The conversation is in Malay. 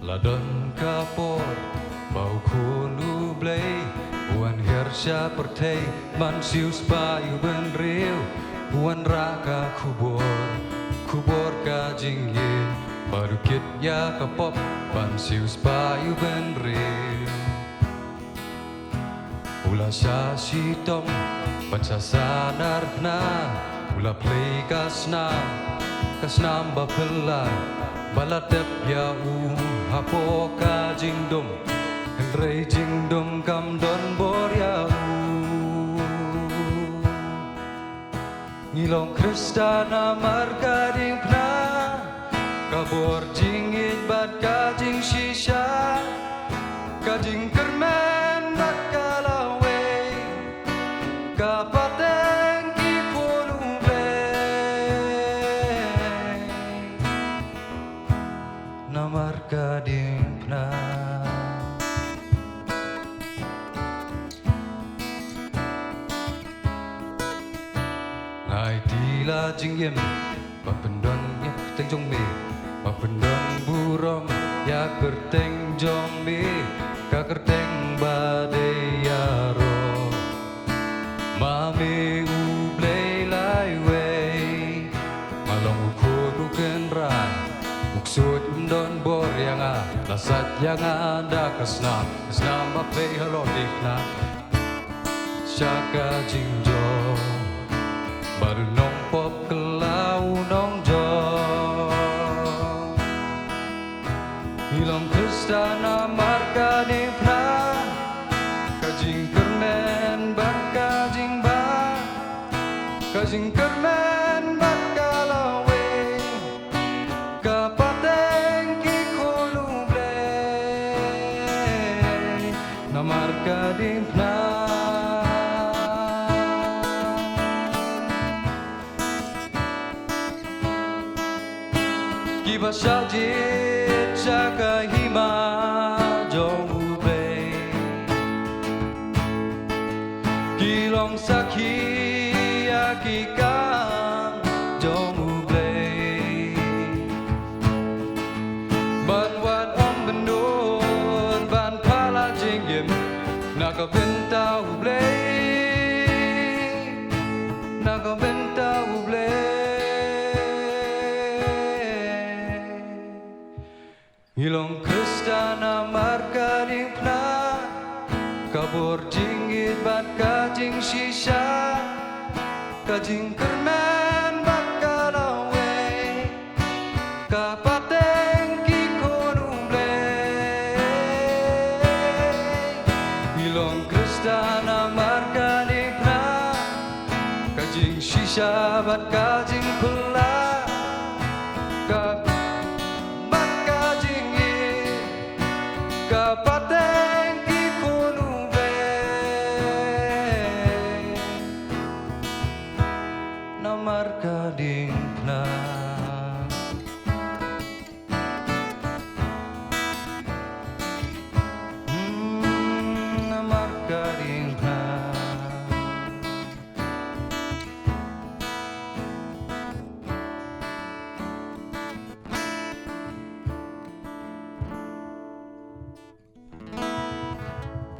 Ladon kapor bau kunu blay Buan hersya pertei man sius payu ben riu Buan raka kubor ka jingin Barukit ya kapop ban sius payu ben riu Ula sa sitom ban sa sanar na Ula play kasnam bapela Balatep ya hapo ka jingdom Henrei jingdom kam don bor ya Ngilong Kristana marga ding pna Kabor jingit bat ka jing shisha Ka jing kermen bat kalawe Kapateng ki polube Namar ka ding pna Ngai tila jing yem Mapendon yak teng jong me Mapendon burom yak kerteng jong me Ka kerteng badai yaro Mame ublay lai wey Malong ukod uken ran Muksud don bor yang lasat yang ada kasnam mape halodik na Syaka jingjo baru nong pop kelau nong jo Hilong Kristana marga ni pra Kajing kermen bak kajing ba Kajing kermen bak kalawe Kapateng ki koluble Namar kadim na Kiba saljit jaga hima jong ube Kilong sakhi akikang jong ube Ban wat om bendur ban pala jinggim Naga benta ube Naga benta ube Hilong Kristana marga ding pna Kabor jingit bat kajing shisha Kajing kermen bat kalawe Kapateng ki konumble Hilong Kristana marga ding pna Kajing shisha bat